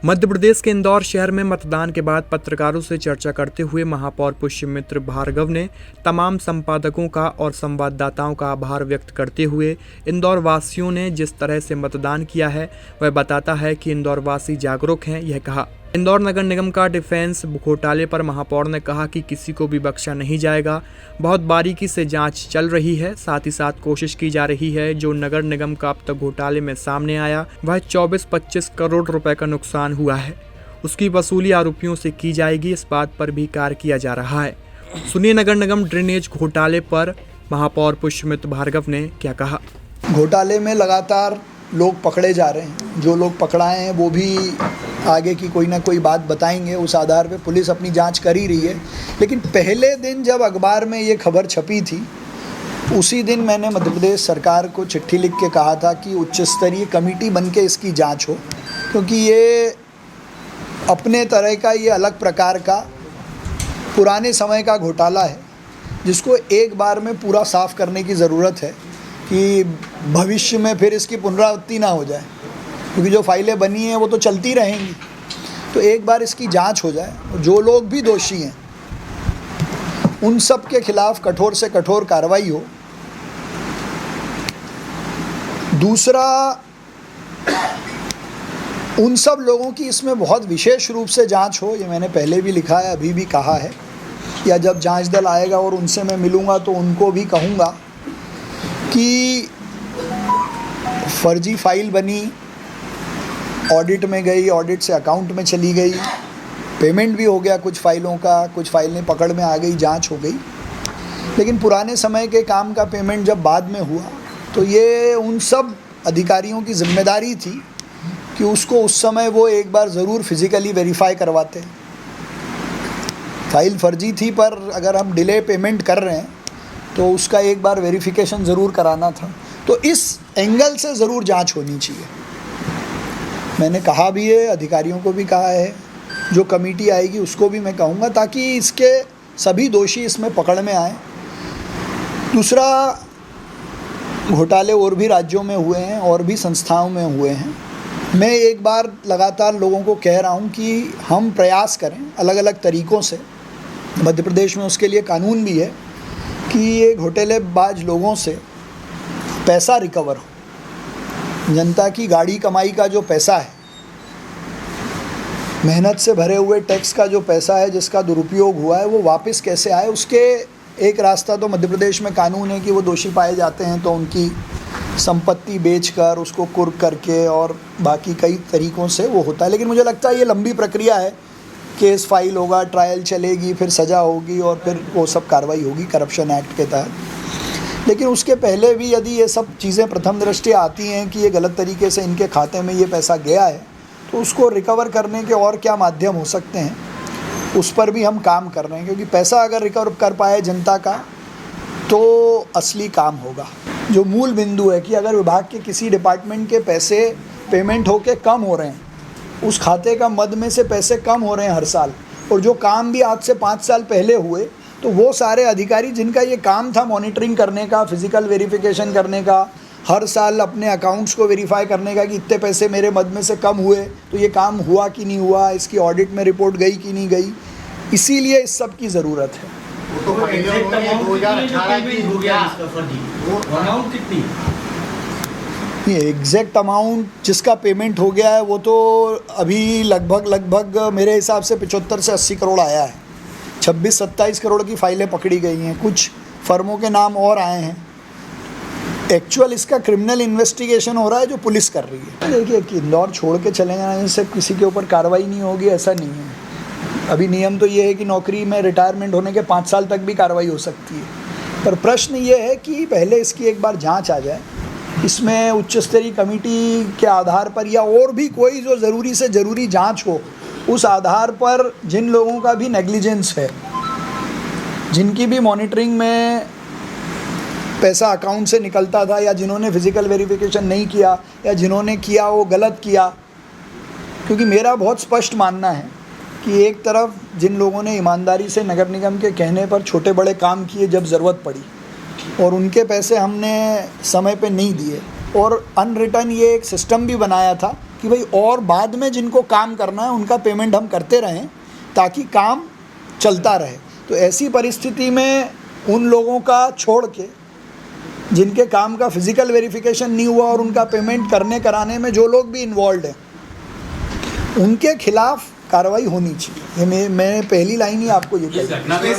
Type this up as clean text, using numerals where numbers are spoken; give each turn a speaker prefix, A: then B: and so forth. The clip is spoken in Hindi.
A: मध्य प्रदेश के इंदौर शहर में मतदान के बाद पत्रकारों से चर्चा करते हुए महापौर पुष्यमित्र भार्गव ने तमाम संपादकों का और संवाददाताओं का आभार व्यक्त करते हुए इंदौर वासियों ने जिस तरह से मतदान किया है वह बताता है कि इंदौर वासी जागरूक हैं। यह कहा। इंदौर नगर निगम का डिफेंस घोटाले पर महापौर ने कहा कि किसी को भी बख्शा नहीं जाएगा। बहुत बारीकी से जांच चल रही है। साथ ही साथ कोशिश की जा रही है जो नगर निगम का अब तक घोटाले में सामने आया वह 24-25 करोड़ रुपए का नुकसान हुआ है, उसकी वसूली आरोपियों से की जाएगी। इस बात पर भी कार्य किया जा रहा है। सुनिए नगर निगम ड्रेनेज घोटाले पर महापौर पुष्यमित्र भार्गव ने क्या कहा।
B: घोटाले में लगातार लोग पकड़े जा रहे हैं। जो लोग पकड़ाए हैं वो भी आगे की कोई ना कोई बात बताएंगे। उस आधार पे पुलिस अपनी जांच कर ही रही है। लेकिन पहले दिन जब अखबार में ये खबर छपी थी उसी दिन मैंने मध्य प्रदेश सरकार को चिट्ठी लिख के कहा था कि उच्च स्तरीय कमेटी बन के इसकी जांच हो, क्योंकि ये अपने तरह का ये अलग प्रकार का पुराने समय का घोटाला है जिसको एक बार में पूरा साफ़ करने की ज़रूरत है कि भविष्य में फिर इसकी पुनरावृत्ति ना हो जाए, क्योंकि जो फाइलें बनी हैं वो तो चलती रहेंगी। तो एक बार इसकी जांच हो जाए और जो लोग भी दोषी हैं उन सब के खिलाफ कठोर से कठोर कार्रवाई हो। दूसरा, उन सब लोगों की इसमें बहुत विशेष रूप से जांच हो। ये मैंने पहले भी लिखा है, अभी भी कहा है, या जब जांच दल आएगा और उनसे मैं मिलूँगा तो उनको भी कहूँगा कि फर्जी फाइल बनी, ऑडिट में गई, ऑडिट से अकाउंट में चली गई, पेमेंट भी हो गया कुछ फाइलों का, कुछ फाइलें पकड़ में आ गई, जांच हो गई। लेकिन पुराने समय के काम का पेमेंट जब बाद में हुआ तो ये उन सब अधिकारियों की जिम्मेदारी थी कि उसको उस समय वो एक बार ज़रूर फिज़िकली वेरीफाई करवाते। फाइल फर्जी थी पर अगर हम डिले पेमेंट कर रहे हैं तो उसका एक बार वेरिफिकेशन ज़रूर कराना था। तो इस एंगल से ज़रूर जांच होनी चाहिए। मैंने कहा भी है, अधिकारियों को भी कहा है, जो कमेटी आएगी उसको भी मैं कहूँगा ताकि इसके सभी दोषी इसमें पकड़ में आए। दूसरा, घोटाले और भी राज्यों में हुए हैं और भी संस्थाओं में हुए हैं। मैं एक बार लगातार लोगों को कह रहा हूँ कि हम प्रयास करें अलग अलग तरीक़ों से। मध्य प्रदेश में उसके लिए कानून भी है कि ये घोटालेबाज लोगों से पैसा रिकवर हो। जनता की गाड़ी कमाई का जो पैसा है, मेहनत से भरे हुए टैक्स का जो पैसा है जिसका दुरुपयोग हुआ है, वो वापस कैसे आए, उसके एक रास्ता तो मध्य प्रदेश में कानून है कि वो दोषी पाए जाते हैं तो उनकी संपत्ति बेचकर, उसको कुर्क करके और बाकी कई तरीक़ों से वो होता है। लेकिन मुझे लगता है ये लंबी प्रक्रिया है। केस फाइल होगा, ट्रायल चलेगी, फिर सज़ा होगी और फिर वो सब कार्रवाई होगी करप्शन एक्ट के तहत। लेकिन उसके पहले भी यदि ये सब चीज़ें प्रथम दृष्टया आती हैं कि ये गलत तरीके से इनके खाते में ये पैसा गया है तो उसको रिकवर करने के और क्या माध्यम हो सकते हैं, उस पर भी हम काम कर रहे हैं। क्योंकि पैसा अगर रिकवर कर पाए जनता का तो असली काम होगा। जो मूल बिंदु है कि अगर विभाग के किसी डिपार्टमेंट के पैसे पेमेंट होके कम हो रहे हैं, उस खाते का मद में से पैसे कम हो रहे हैं हर साल, और जो काम भी आज से 5 साल पहले हुए तो वो सारे अधिकारी जिनका ये काम था मॉनिटरिंग करने का, फिज़िकल वेरिफिकेशन करने का, हर साल अपने अकाउंट्स को वेरीफाई करने का कि इतने पैसे मेरे मद में से कम हुए तो ये काम हुआ कि नहीं हुआ, इसकी ऑडिट में रिपोर्ट गई कि नहीं गई, इसीलिए इस सब की ज़रूरत है। एग्जैक्ट अमाउंट जिसका पेमेंट हो गया है वो तो अभी लगभग मेरे हिसाब से 75 से 80 करोड़ आया है। 26-27 करोड़ की फाइलें पकड़ी गई हैं। कुछ फर्मों के नाम और आए हैं। एक्चुअल इसका क्रिमिनल इन्वेस्टिगेशन हो रहा है जो पुलिस कर रही है। देखिए कि इंदौर छोड़ के चले जाने से किसी के ऊपर कार्रवाई नहीं होगी ऐसा नहीं है। अभी नियम तो ये है कि नौकरी में रिटायरमेंट होने के 5 साल तक भी कार्रवाई हो सकती है। पर प्रश्न ये है कि पहले इसकी एक बार जाँच आ जाए, इसमें उच्च स्तरीय कमेटी के आधार पर या और भी कोई जो ज़रूरी से ज़रूरी जांच हो, उस आधार पर जिन लोगों का भी नेग्लिजेंस है, जिनकी भी मॉनिटरिंग में पैसा अकाउंट से निकलता था या जिन्होंने फिज़िकल वेरिफिकेशन नहीं किया या जिन्होंने किया वो गलत किया। क्योंकि मेरा बहुत स्पष्ट मानना है कि एक तरफ जिन लोगों ने ईमानदारी से नगर निगम के कहने पर छोटे बड़े काम किए जब ज़रूरत पड़ी और उनके पैसे हमने समय पे नहीं दिए, और अनरिटन ये एक सिस्टम भी बनाया था कि भाई और बाद में जिनको काम करना है उनका पेमेंट हम करते रहें ताकि काम चलता रहे। तो ऐसी परिस्थिति में उन लोगों का छोड़ के जिनके काम का फिज़िकल वेरिफिकेशन नहीं हुआ और उनका पेमेंट करने कराने में जो लोग भी इन्वॉल्व हैं उनके खिलाफ कार्रवाई होनी चाहिए। ये मैं पहली लाइन ही आपको ये